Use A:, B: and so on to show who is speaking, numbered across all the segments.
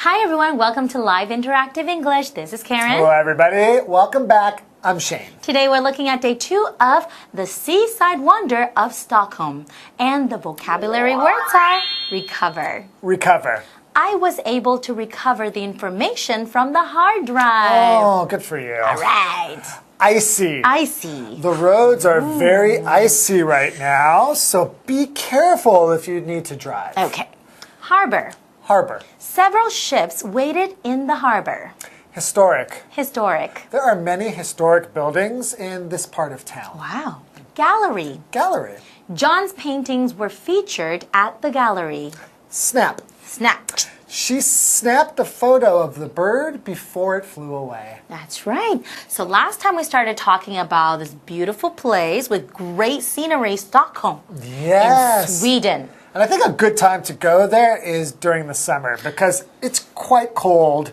A: Hi everyone, welcome to Live Interactive English. This is Karen.
B: Hello everybody, welcome back. I'm Shane.
A: Today we're looking at day 2 of the seaside wonder of Stockholm. And the vocabulary words are recover.
B: Recover.
A: I was able to recover the information from the hard drive.
B: Oh, good for you.
A: All right.
B: Icy.
A: Icy.
B: The roads are very icy right now, so be careful if you need to drive.
A: Okay. Harbor.
B: Harbor.
A: Several ships waited in the harbor.
B: Historic.
A: Historic.
B: There are many historic buildings in this part of town.
A: Wow. Gallery.
B: Gallery.
A: John's paintings were featured at the gallery.
B: Snap.
A: Snapped.
B: She snapped a photo of the bird before it flew away.
A: That's right. So last time we started talking about this beautiful place with great scenery, Stockholm.
B: Yes.
A: In Sweden.
B: And I think a good time to go there is during the summer because it's quite cold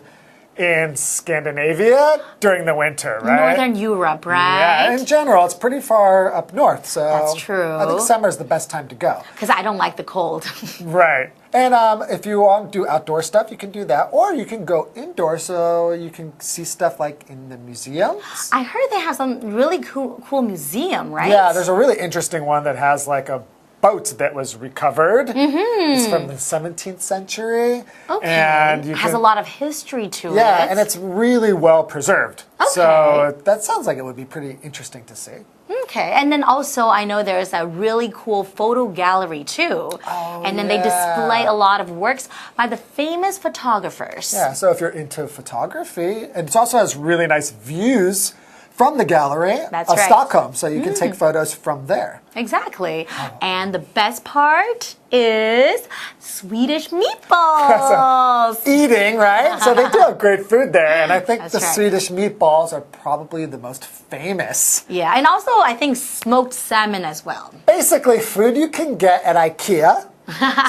B: in Scandinavia during the winter, right?
A: Northern Europe, right?
B: Yeah, in general, it's pretty far up north, so
A: that's true.
B: I think summer is the best time to go.
A: Because I don't like the cold.
B: Right. And if you want to do outdoor stuff, you can do that. Or you can go indoors so you can see stuff like in the museums.
A: I heard they have some really cool museum, right?
B: Yeah, there's a really interesting one that has like a boat that was recovered. It's from the 17th century.
A: Okay.
B: And
A: it has a lot of history to it.
B: Yeah, and it's really well preserved.
A: Okay.
B: So that sounds like it would be pretty interesting to see.
A: Okay, and then also I know there's a really cool photo gallery too.
B: Oh,
A: and then they display a lot of works by the famous photographers.
B: Yeah, so if you're into photography, and it also has really nice views from the gallery of Stockholm, so you can take photos from there.
A: Exactly. And the best part is Swedish meatballs.
B: Eating, right? So they do have great food there, and I think
A: That's
B: the
A: right.
B: Swedish meatballs are probably the most famous.
A: Yeah, and also I think smoked salmon as well.
B: Basically, food you can get at IKEA.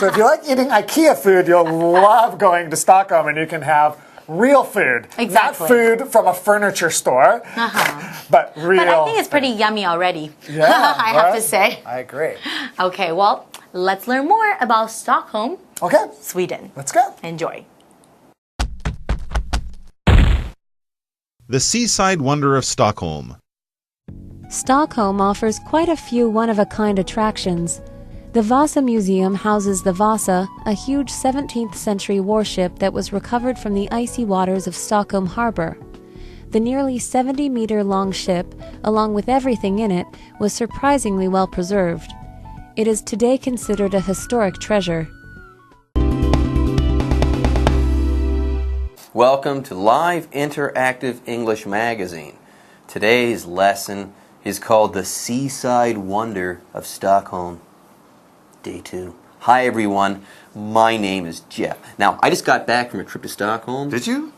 B: So if you like eating IKEA food, you'll love going to Stockholm, and you can have real food.
A: Exactly.
B: Not food from a furniture store, but real.
A: But I think it's pretty yummy already.
B: Yeah,
A: I have to say.
B: I agree.
A: Okay, well, let's learn more about Stockholm,
B: Okay,
A: Sweden.
B: let's go.
A: Enjoy.
C: The Seaside Wonder of Stockholm.
D: Stockholm offers quite a few one-of-a-kind attractions. The Vasa Museum houses the Vasa, a huge 17th century warship that was recovered from the icy waters of Stockholm Harbor. The nearly 70-meter-long ship, along with everything in it, was surprisingly well preserved. It is today considered a historic treasure.
E: Welcome to Live Interactive English Magazine. Today's lesson is called The Seaside Wonder of Stockholm. Day 2. Hi everyone, my name is Jeff. Now, I just got back from a trip to Stockholm.
C: Did you?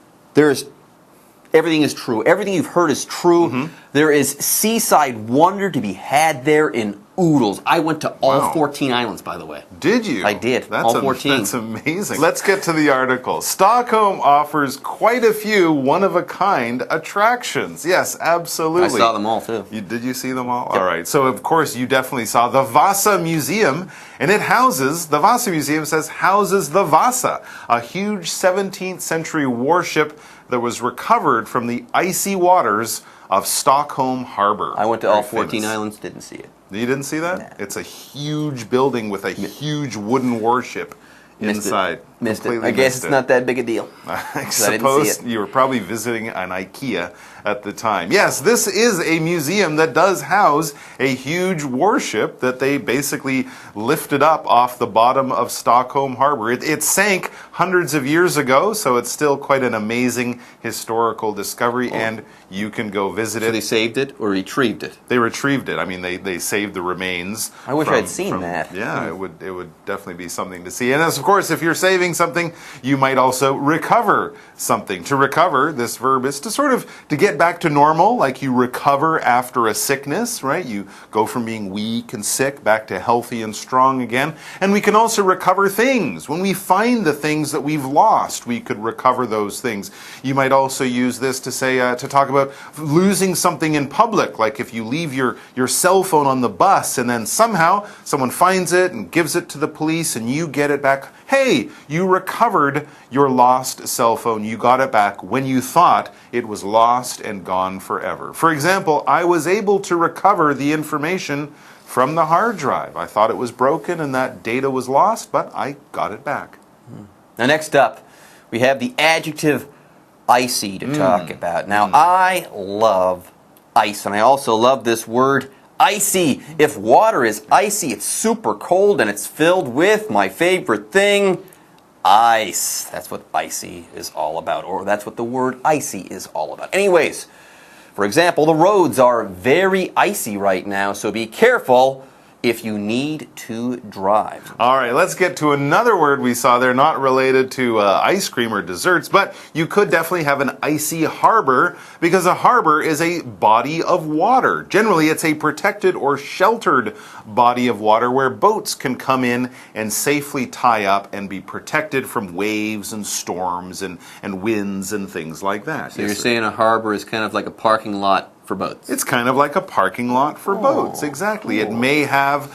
E: Everything is true. Everything you've heard is true. There is seaside wonder to be had there in oodles. I went to all 14 islands, by the way.
C: Did you?
E: I did.
C: That's
E: all 14.
C: That's amazing. Let's get to the article. Stockholm offers quite a few one-of-a-kind attractions. Yes, absolutely.
E: I saw them all, too.
C: Did you see them all? Yep. All right. So, of course, you definitely saw the Vasa Museum, and the Vasa Museum houses the Vasa, a huge 17th century warship that was recovered from the icy waters of Stockholm Harbor.
E: I went to all 14 islands, didn't see it.
C: You didn't see that?
E: Nah.
C: It's a huge building with a huge wooden warship inside.
E: Missed it. I guess it's not that big a deal.
C: I suppose you were probably visiting an IKEA at the time. Yes, this is a museum that does house a huge warship that they basically lifted up off the bottom of Stockholm Harbor. It sank hundreds of years ago, so it's still quite an amazing historical discovery, and you can go visit it.
E: So they saved it or retrieved it?
C: They retrieved it. I mean, they saved the remains.
E: I wish I'd seen that.
C: Yeah, it would definitely be something to see. And of course, if you're saving something, you might also recover something. To recover, this verb is to get back to normal, like you recover after a sickness, right? You go from being weak and sick back to healthy and strong again. And we can also recover things. When we find the things that we've lost, we could recover those things. You might also use this to say, to talk about losing something in public, like if you leave your cell phone on the bus and then somehow someone finds it and gives it to the police and you get it back. hey, you recovered your lost cell phone. You got it back when you thought it was lost and gone forever. For example, I was able to recover the information from the hard drive. I thought it was broken and that data was lost, but I got it back.
E: Now, next up, we have the adjective icy to talk about. Now, I love ice, and I also love this word icy. If water is icy, it's super cold and it's filled with my favorite thing, ice. That's what icy is all about, or that's what the word icy is all about. Anyways, for example, the roads are very icy right now, so be careful if you need to drive.
C: All right, let's get to another word we saw there, not related to ice cream or desserts, but you could definitely have an icy harbor, because a harbor is a body of water. Generally, it's a protected or sheltered body of water where boats can come in and safely tie up and be protected from waves and storms and winds and things like that.
E: So you're saying a harbor is kind of like a parking lot for boats?
C: It's kind of like a parking lot for boats, exactly. It may have,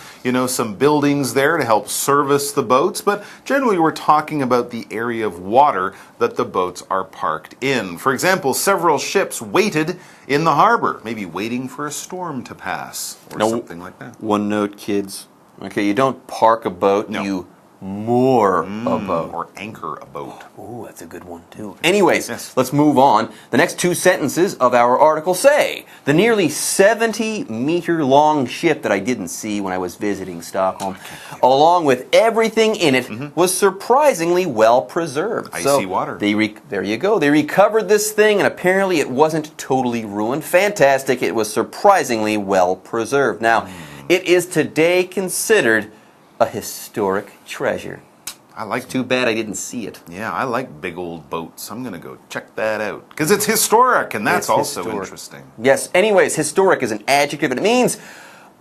C: some buildings there to help service the boats, but generally we're talking about the area of water that the boats are parked in. For example, several ships waited in the harbor, maybe waiting for a storm to pass or something like that.
E: One note, kids. Okay, you don't park a boat, you moor a boat.
C: Or anchor a boat.
E: Ooh, that's a good one too. Anyways, let's move on. The next two sentences of our article say, the nearly 70-meter long ship that I didn't see when I was visiting Stockholm, along with everything in it, was surprisingly well preserved.
C: Icy water.
E: There you go. They recovered this thing, and apparently it wasn't totally ruined. Fantastic. It was surprisingly well preserved. Now, it is today considered a historic treasure. It's too bad I didn't see it.
C: Yeah, I like big old boats. I'm going to go check that out. Because it's historic, and that's also interesting.
E: Yes, anyways, historic is an adjective, and it means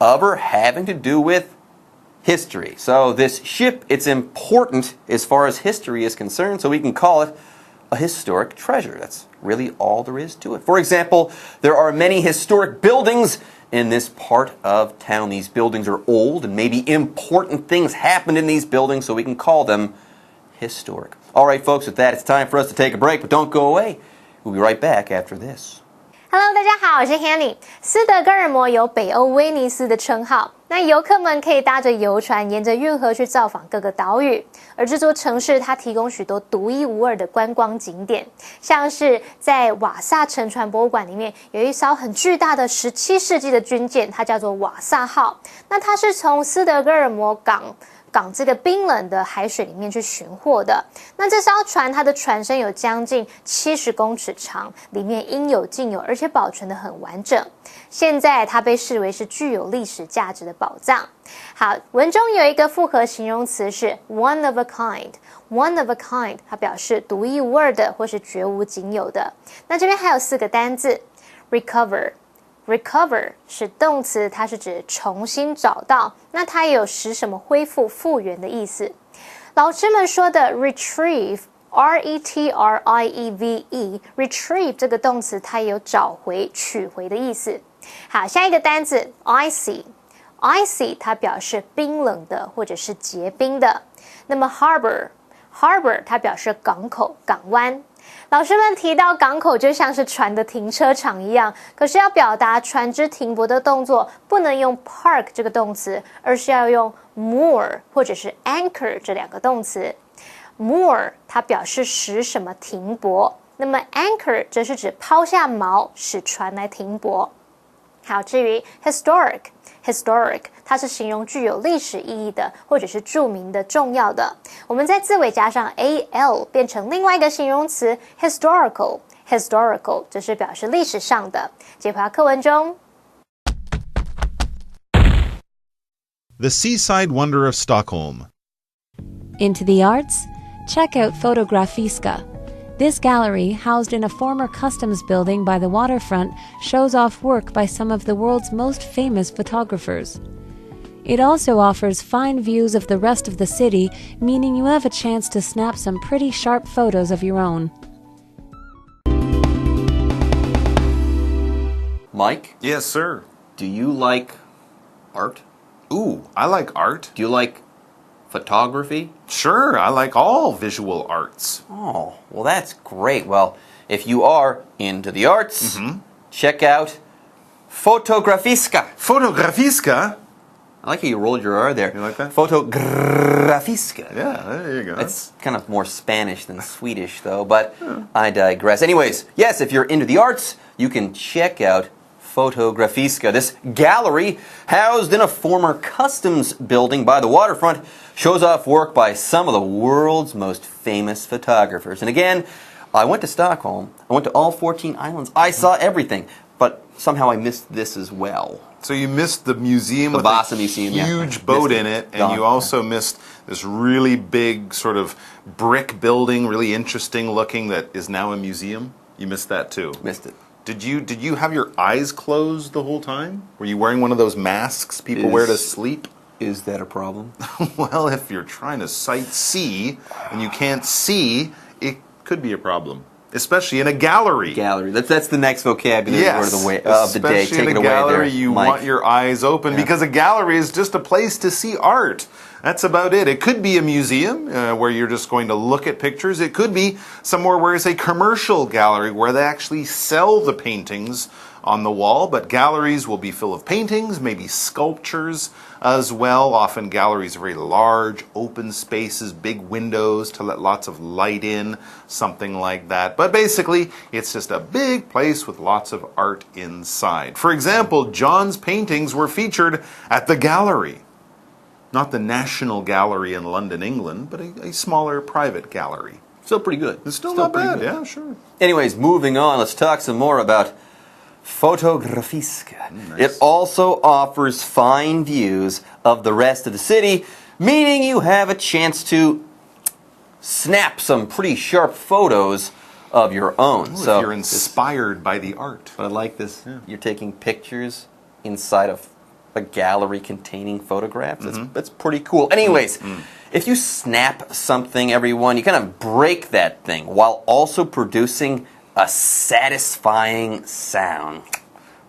E: of or having to do with history. So this ship, it's important as far as history is concerned, so we can call it a historic treasure. That's really all there is to it. For example, there are many historic buildings in this part of town. These buildings are old, and maybe important things happened in these buildings, so we can call them historic. All right, folks, with that, it's time for us to take a break, but don't go away. We'll be right back after this.
F: Hello， 大家好，我是 Hanny。斯德哥尔摩有北欧威尼斯的称号，那游客们可以搭着游船沿着运河去造访各个岛屿。而这座城市它提供许多独一无二的观光景点，像是在瓦萨沉船博物馆里面有一艘很巨大的17世纪的军舰，它叫做瓦萨号。那它是从斯德哥尔摩港这个冰冷的海水里面去寻获的。那这艘船它的船身有将近70公尺长，里面应有尽有，而且保存得很完整。现在它被视为是具有历史价值的宝藏。好，文中有一个复合形容词是 one of a kind。one of a kind 它表示独一无二的或是绝无仅有的。那这边还有4个单字 recover。recover 是动词，它是指重新找到，那它也有使什么恢复复原的意思。老师们说的 retrieve R-E-T-R-I-E-V-E retrieve 这个动词它也有找回取回的意思。好，下一个单字 icy 它表示冰冷的或者是结冰的。那么 harbor 它表示港口港湾。老师们提到港口就像是船的停车场一样，可是要表达船只停泊的动作，不能用 park 这个动词，而是要用 moor 或者是 anchor 这2个动词。moor 它表示使什么停泊，那么 anchor 则是指抛下锚，使船来停泊。好，至于 historic 它是形容具有历史意义的，或者是著名的、重要的。我们在字尾加上 al 变成另外一个形容词 historical 这是表示历史上的。解答课文中
C: The Seaside Wonder of Stockholm.
D: Into the arts? Check out Fotografiska. This gallery, housed in a former customs building by the waterfront, shows off work by some of the world's most famous photographers. It also offers fine views of the rest of the city, meaning you have a chance to snap some pretty sharp photos of your own.
E: Mike?
C: Yes, sir.
E: Do you like art?
C: Ooh, I like art.
E: Do you like photography?
C: Sure, I like all visual arts.
E: Oh, well, that's great. Well, if you are into the arts, check out Fotografiska.
C: Fotografiska?
E: I like how you rolled your R there.
C: You like that?
E: Fotografiska.
C: Yeah, there you go.
E: It's kind of more Spanish than Swedish, though, but I digress. Anyways, yes, if you're into the arts, you can check out Fotografiska. This gallery, housed in a former customs building by the waterfront, shows off work by some of the world's most famous photographers. And again, I went to Stockholm. I went to all 14 islands. I saw everything, but somehow I missed this as well.
C: So you missed the museum
E: The
C: with
E: Vasa
C: a
E: Museum, yeah.
C: huge boat in it, and you also missed this really big sort of brick building, really interesting looking, that is now a museum. You missed that too.
E: Missed it.
C: Did you have your eyes closed the whole time? Were you wearing one of those masks people wear to sleep?
E: Is that a problem?
C: Well, if you're trying to sightsee and you can't see, it could be a problem. Especially in a gallery.
E: Gallery. That's the next vocabulary word of the day.
C: Especially
E: Take
C: in
E: it
C: a
E: away
C: gallery,
E: there,
C: you
E: Mike.
C: want your eyes open because a gallery is just a place to see art. That's about it. It could be a museum where you're just going to look at pictures. It could be somewhere where it's a commercial gallery where they actually sell the paintings on the wall. But galleries will be full of paintings, maybe sculptures as well. Often galleries are very large, open spaces, big windows to let lots of light in, something like that. But basically, it's just a big place with lots of art inside. For example, John's paintings were featured at the gallery. Not the National Gallery in London, England, but a smaller private gallery.
E: Still pretty good.
C: It's still not
E: pretty
C: bad,
E: good.
C: yeah, sure.
E: Anyways, moving on, let's talk some more about Fotografiska.
C: Nice.
E: It also offers fine views of the rest of the city, meaning you have a chance to snap some pretty sharp photos of your own.
C: If you're inspired by the art.
E: But I like this. Yeah. You're taking pictures inside of a gallery containing photographs. That's pretty cool. Anyways, if you snap something, everyone, you kind of break that thing while also producing a satisfying sound.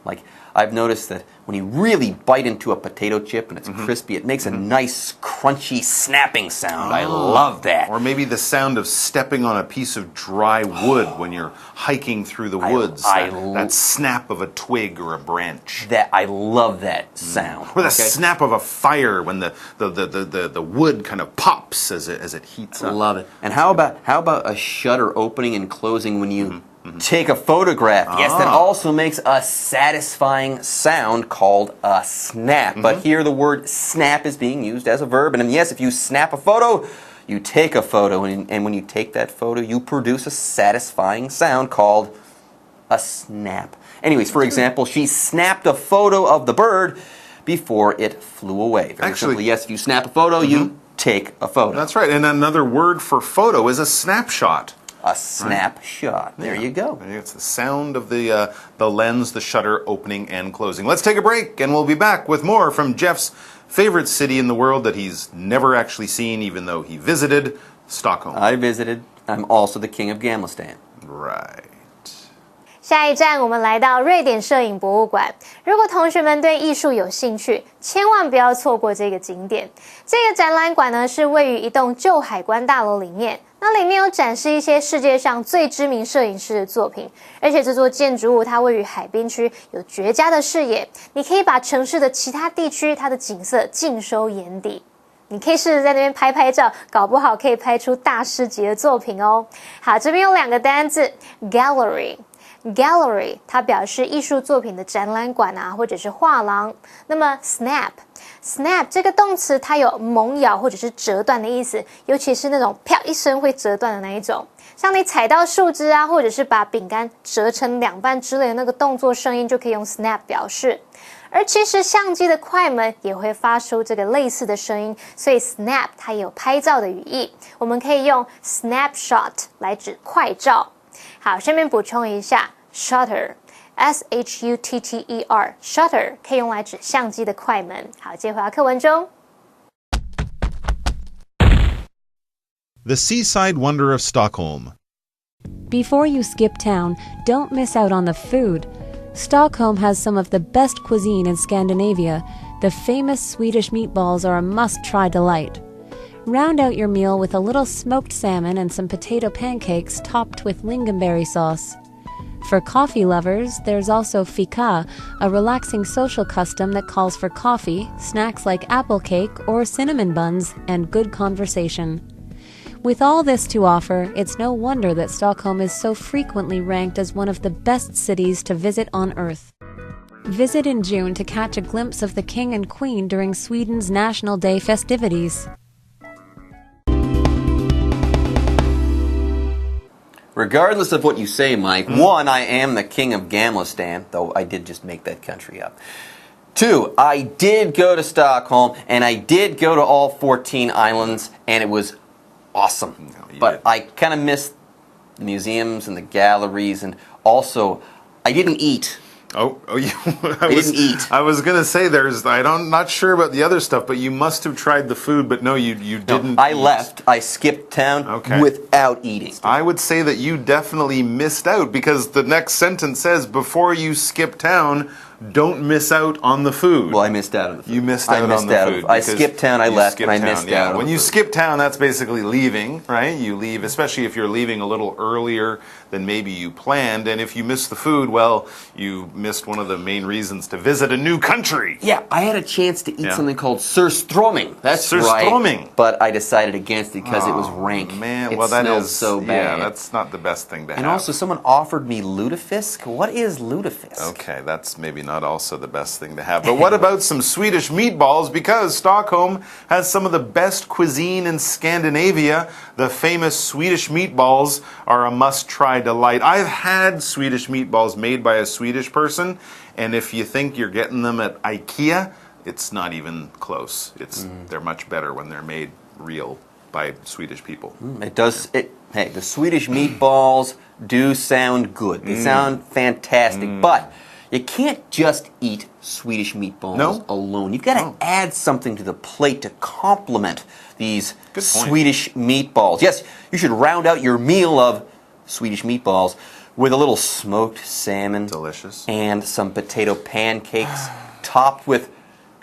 E: Like, I've noticed that when you really bite into a potato chip and it's crispy, it makes a nice, crunchy, snapping sound. I love that.
C: Or maybe the sound of stepping on a piece of dry wood when you're hiking through the woods. That snap of a twig or a branch.
E: I love that sound.
C: Or the snap of a fire when the wood kind of pops as it heats up.
E: Love it. And how about a shutter opening and closing when you take a photograph? Yes, that also makes a satisfying sound called a snap. But here the word snap is being used as a verb. And yes, if you snap a photo, you take a photo. And when you take that photo, you produce a satisfying sound called a snap. Anyways, for example, she snapped a photo of the bird before it flew away. Very simply, yes, if you snap a photo, you take a photo.
C: That's right. And another word for photo is a snapshot.
E: A snapshot. There you go.
C: It's the sound of the lens, the shutter opening and closing. Let's take a break, and we'll be back with more from Jeff's favorite city in the world that he's never actually seen, even though he visited, Stockholm.
E: I visited. I'm also the king of Gamlistan.
C: Right.
F: 下一站，我们来到瑞典摄影博物馆。如果同学们对艺术有兴趣，千万不要错过这个景点。这个展览馆呢，是位于一栋旧海关大楼里面。那里面有展示一些世界上最知名摄影师的作品，而且这座建筑物它位于海滨区，有绝佳的视野，你可以把城市的其他地区它的景色尽收眼底。你可以试着在那边拍拍照，搞不好可以拍出大师级的作品哦。好，这边有两个单字 Gallery， 它表示艺术作品的展览馆啊，或者是画廊。那么 snap 这个动词它有猛咬或者是折断的意思，尤其是那种啪一声会折断的那一种，像你踩到树枝啊，或者是把饼干折成两半之类的那个动作声音，就可以用 snap 表示。而其实相机的快门也会发出这个类似的声音，所以 snap 它也有拍照的语义，我们可以用 snapshot 来指快照。好，顺便补充一下 shutter S-H-U-T-T-E-R shutter 可以用来指相机的快门。好，接回到课文中。
C: The Seaside Wonder of Stockholm.
D: Before you skip town, don't miss out on the food. Stockholm has some of the best cuisine in Scandinavia. The famous Swedish meatballs are a must-try delight. Round out your meal with a little smoked salmon and some potato pancakes topped with lingonberry sauce. For coffee lovers, there's also fika, a relaxing social custom that calls for coffee, snacks like apple cake or cinnamon buns, and good conversation. With all this to offer, it's no wonder that Stockholm is so frequently ranked as one of the best cities to visit on Earth. Visit in June to catch a glimpse of the King and Queen during Sweden's National Day festivities.
E: Regardless of what you say, Mike, one, I am the king of Gamlistan, though I did just make that country up. Two, I did go to Stockholm, and I did go to all 14 islands, and it was awesome.
C: No,
E: but I kind of missed the museums and the galleries, and also, I didn't eat.
C: I
E: didn't eat.
C: I was gonna say I'm not sure about the other stuff, but you must have tried the food. But no, you didn't.
E: No, I
C: eat.
E: left. I skipped town without eating.
C: I would say that you definitely missed out because the next sentence says, "Before you skip town, don't miss out on the food."
E: Well, I missed out on the food.
C: You missed out on the food.
E: I skipped town. I left, and I missed out.
C: When you skip town, that's basically leaving, right? You leave, especially if you're leaving a little earlier than maybe you planned. And if you miss the food, well, you missed one of the main reasons to visit a new country.
E: Yeah, I had a chance to eat something called surströmming. That's
C: surströmming.
E: Right. But I decided against it because it was rank.
C: Man,
E: it
C: well, that
E: smelled
C: is
E: so bad.
C: Yeah, that's not the best thing to have.
E: And also, someone offered me lutefisk. What is lutefisk?
C: Okay, that's maybe not also the best thing to have. But what about some Swedish meatballs? Because Stockholm has some of the best cuisine in Scandinavia. The famous Swedish meatballs are a must-try delight. I've had Swedish meatballs made by a Swedish person, and if you think you're getting them at IKEA, it's not even close. They're much better when they're made real by Swedish people.
E: It does. Hey, the Swedish meatballs do sound good. They sound fantastic, but you can't just eat Swedish meatballs alone. You've got to add something to the plate to complement these Swedish meatballs. Yes, you should round out your meal of Swedish meatballs with a little smoked salmon.
C: Delicious.
E: And some potato pancakes topped with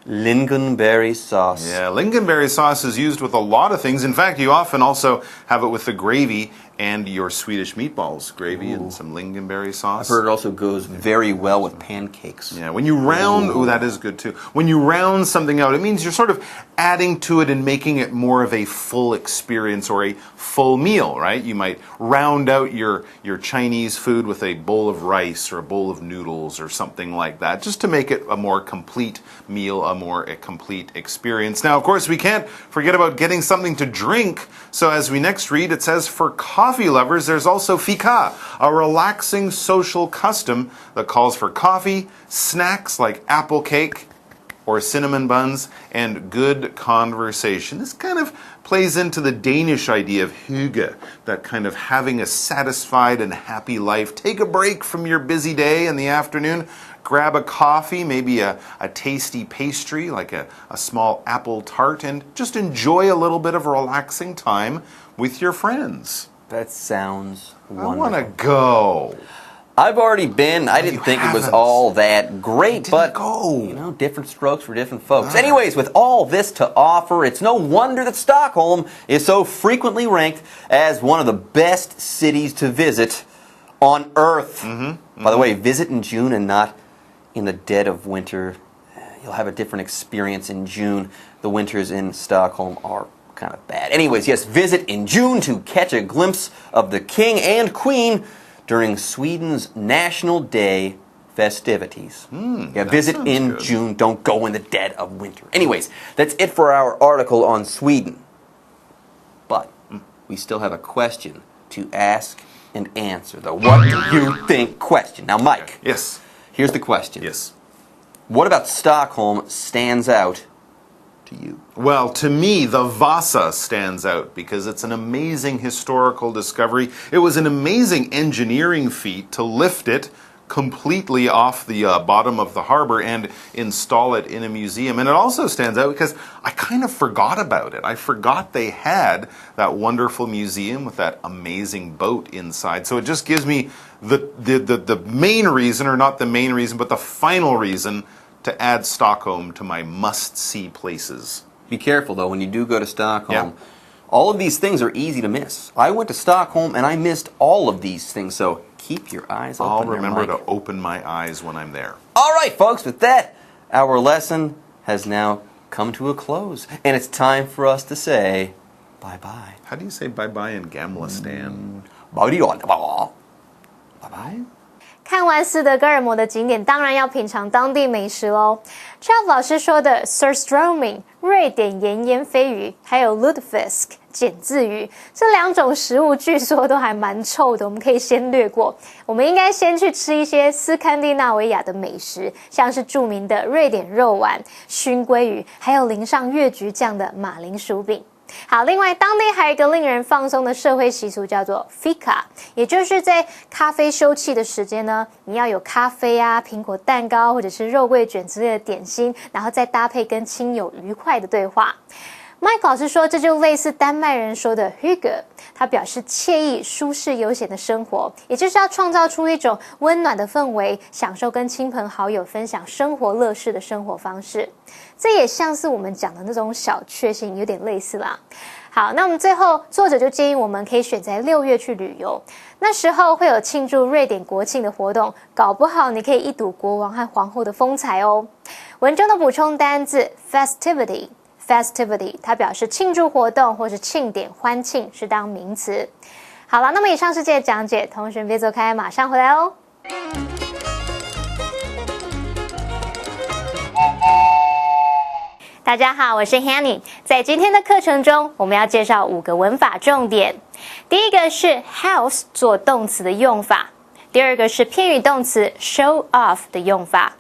E: lingonberry sauce.
C: Yeah, lingonberry sauce is used with a lot of things. In fact, you often also have it with the gravy and your Swedish meatballs. Gravy and some lingonberry sauce.
E: I've heard it also goes very well with pancakes.
C: Yeah, when you round, that is good too. When you round something out, it means you're sort of adding to it and making it more of a full experience or a full meal, right? You might round out your Chinese food with a bowl of rice or a bowl of noodles or something like that, just to make it a more complete meal, a complete experience. Now, of course, we can't forget about getting something to drink. So as we next read, it says, for coffee lovers, there's also fika, a relaxing social custom that calls for coffee, snacks like apple cake or cinnamon buns, and good conversation. This kind of plays into the Danish idea of hygge, that kind of having a satisfied and happy life. Take a break from your busy day in the afternoon, grab a coffee, maybe a tasty pastry like a small apple tart, and just enjoy a little bit of relaxing time with your friends.
E: That sounds wonderful.
C: I want to go.
E: I've already been. I didn't think it was all that great, but
C: go.
E: Different strokes for different folks. Anyways, with all this to offer, it's no wonder that Stockholm is so frequently ranked as one of the best cities to visit on Earth. By the way, visit in June and not in the dead of winter. You'll have a different experience in June. The winters in Stockholm are kind of bad. Anyways, yes, visit in June to catch a glimpse of the King and Queen during Sweden's National Day festivities. Visit in June. Don't go in the dead of winter. Anyways, that's it for our article on Sweden. But we still have a question to ask and answer. The what do you think question. Now, Mike.
C: Yes.
E: Here's the question.
C: Yes.
E: What about Stockholm stands out to you?
C: Well, to me, the Vasa stands out because it's an amazing historical discovery. It was an amazing engineering feat to lift it completely off the bottom of the harbor and install it in a museum. And it also stands out because I kind of forgot about it. I forgot they had that wonderful museum with that amazing boat inside. So it just gives me the main reason, or not the main reason, but the final reason to add Stockholm to my must-see places.
E: Be careful, though, when you do go to Stockholm. All of these things are easy to miss. I went to Stockholm and I missed all of these things, so keep your eyes open.
C: I'll remember to open my eyes when I'm there.
E: All right, folks, with that, our lesson has now come to a close, and it's time for us to say bye-bye.
C: How do you say bye-bye in Gamlistan?
E: Bye-bye.
F: 看完斯德哥尔摩的景点，当然要品尝当地美食喽。Jeff 老师说的 surströmming 瑞典盐腌鲱鱼，还有 lutefisk 碱渍鱼，这两种食物据说都还蛮臭的，我们可以先略过。我们应该先去吃一些斯堪的纳维亚的美食，像是著名的瑞典肉丸、熏鲑鱼，还有淋上越橘酱的马铃薯饼。好，另外当地还有一个令人放松的社会习俗，叫做 fika， 也就是在咖啡休憩的时间呢，你要有咖啡啊、苹果蛋糕或者是肉桂卷之类的点心，然后再搭配跟亲友愉快的对话。Mike 老师说，这就类似丹麦人说的 hygge， 他表示惬意、舒适、悠闲的生活，也就是要创造出一种温暖的氛围，享受跟亲朋好友分享生活乐事的生活方式。这也像是我们讲的那种小确幸，有点类似啦。好，那我们最后作者就建议我们可以选在6月去旅游，那时候会有庆祝瑞典国庆的活动，搞不好你可以一睹国王和皇后的风采哦。文中的补充单字 festivity， 它表示庆祝活动或是庆典、欢庆，是当名词。好了，那么以上是这节讲解，同学别走开，马上回来哦。大家好，我是 Hanny。在今天的课程中，我们要介绍5个文法重点。第一个是 house 做动词的用法，第二个是片语动词 show off 的用法，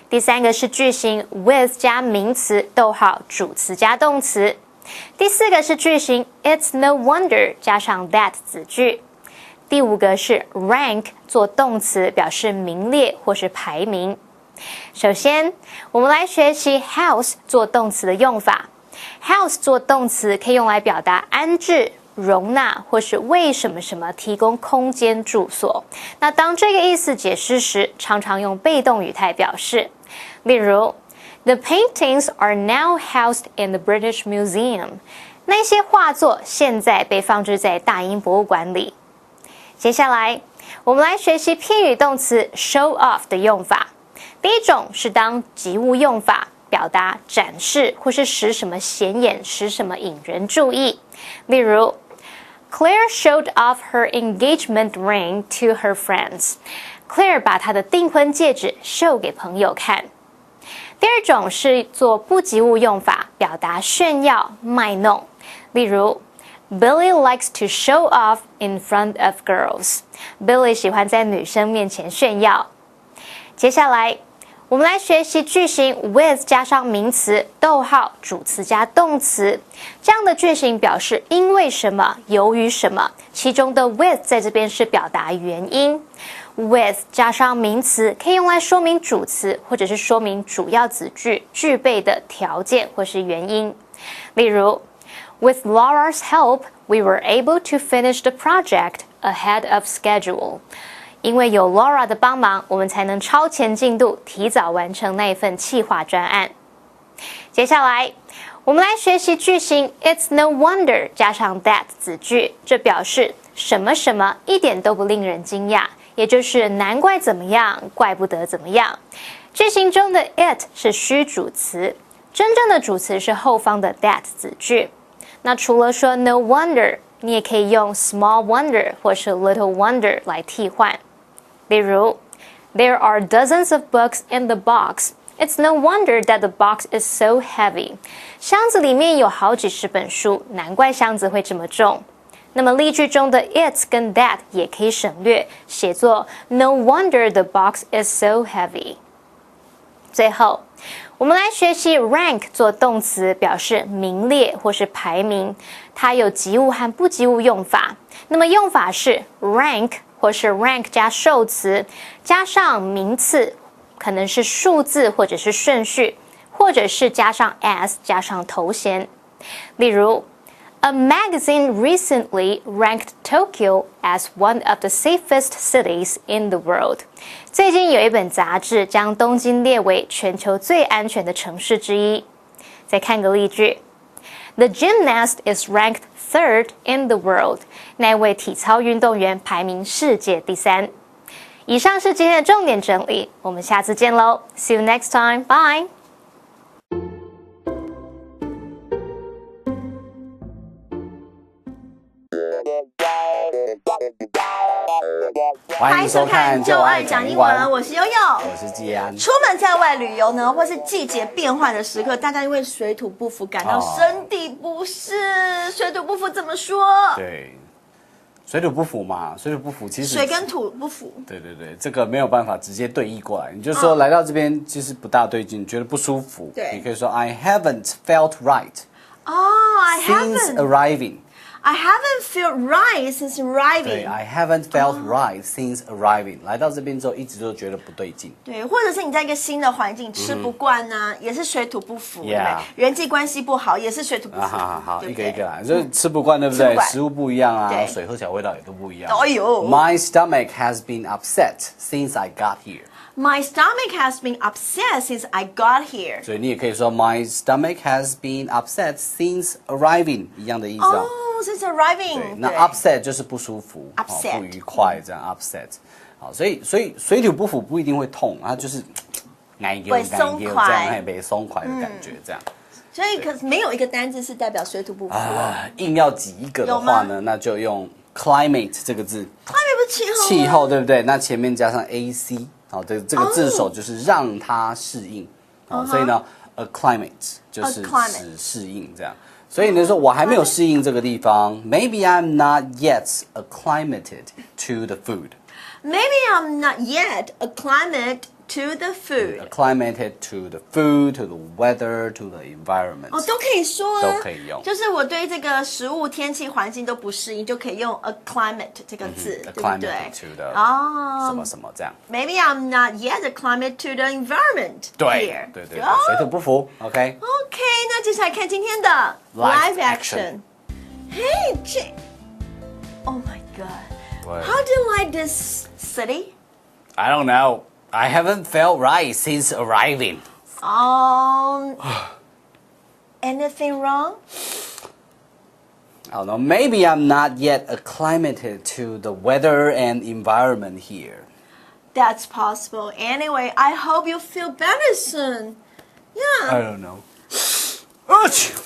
F: 第三个是句型 with 加名词逗号主词加动词，第四个是句型 It's no wonder 加上 that 子句，第5个是 rank 做动词表示名列或是排名。首先，我们来学习 house 做动词的用法。house 做动词可以用来表达安置、容纳或是为什么什么提供空间住所。那当这个意思解释时，常常用被动语态表示。例如 The paintings are now housed in the British Museum. 那些画作现在被放置在大英博物馆里。接下来，我们来学习片语动词 show off 的用法。第一种是当及物用法，表达展示或是使什么显眼，使什么引人注意。例如 Claire showed off her engagement ring to her friends. Claire 把她的订婚戒指秀给朋友看。第二种是做不及物用法，表达炫耀、卖弄。例如Billy likes to show off in front of girls. Billy 喜欢在女生面前炫耀。接下来，我们来学习句型 with 加上名词逗号主词加动词，这样的句型表示因为什么、由于什么，其中的 with 在这边是表达原因。with 加上名词可以用来说明主词，或者是说明主要子句具备的条件或是原因。例如 With Laura's help, we were able to finish the project ahead of schedule. 因为有 Laura 的帮忙，我们才能超前进度，提早完成那一份企划专案。接下来，我们来学习句型 It's no wonder 加上 that 子句，这表示什么什么一点都不令人惊讶，也就是难怪怎么样，怪不得怎么样。句型中的 it 是虚主词，真正的主词是后方的 that 子句。那除了说 no wonder， 你也可以用 small wonder 或是 little wonder 来替换。例如 There are dozens of books in the box. It's no wonder that the box is so heavy. 箱子里面有好几十本书，难怪箱子会这么重。那么例句中的 it 跟 that 也可以省略，写作 No wonder the box is so heavy. 最后，我们来学习 rank 做动词，表示名列或是排名，它有及物和不及物用法。那么用法是 rank 或是 rank 加受词，加上名次，可能是数字或者是顺序，或者是加上 as 加上头衔。例如 A magazine recently ranked Tokyo as one of the safest cities in the world. 最近有一本杂志将东京列为全球最安全的城市之一。再看个例句 The gymnast is ranked third in the world. 那位体操运动员排名世界第3。以上是今天的重点整理，我们下次见喽 ！See you next time. Bye.
G: 欢迎收看《就爱讲英文》，
H: 我是悠悠，
G: 我是季安。
H: 出门在外旅游呢，或是季节变换的时刻，大家因为水土不服感到身体不适。水土不服怎么说？
G: 对，水土不服嘛，水土不服其实
H: 水跟土不服。
G: 对，这个没有办法直接对译过来。你就说来到这边其实不大对劲，觉得不舒服。
H: 对，
G: 你可以说 I haven't felt right.
H: I
G: since arriving.
H: I haven't felt right since arriving.
G: 对 I haven't felt right since arriving. 来到这边之后，一直都觉得不对劲。
H: 对，或者是你在一个新的环境吃不惯呢，也是水土不服。
G: Yeah.
H: 人际关系不好，也是水土不服。
G: 好，
H: 对不对
G: 一个一个来，就是吃不惯，对不对？食物不一样啊，
H: 对
G: 水喝起来味道也都不一样。
H: 哎呦
G: My stomach has been upset since I got here.
H: My stomach has been upset since I got here.
G: 所以你也可以说 My stomach has been upset since arriving， 一样的意思啊。
H: since arriving.
G: 对，那 upset 就是不舒服，
H: upset
G: 不愉快这样 upset。好，所以水土不服不一定会痛，它就是
H: 会松快
G: 这样，还没松快的感觉这样。
H: 所以可是没有一个单字是代表水土不服哦。
G: 硬要挤一个的话呢，那就用 climate 这个字。
H: climate 不是气候吗？
G: 气候对不对？那前面加上 ac， 好，这个字首就是让它适应。好，所以呢 acclimate 就是使适应这样。所以你说我还没有适应这个地方 ，Maybe I'm not yet acclimated to the food.
H: Maybe I'm not yet acclimated to the food.
G: Acclimated to the food, to the weather, to the environment.
H: 都可以说，
G: 都可以用。
H: 就是我对这个食物、天气、环境都不适应，就可以用 acclimate 这个字，对不对
G: acclimated to the 什么什么这样。
H: Maybe I'm not yet acclimated to the environment.
G: 对，水土不服。OK，
H: 那接下来看今天的 live action. Hey, oh my God. How do you like this city?
G: I don't know. I haven't felt right since arriving.
H: Anything wrong?
G: I don't know. Maybe I'm not yet acclimated to the weather and environment here.
H: That's possible. Anyway, I hope you feel better soon. Yeah.
G: I don't know. Achoo!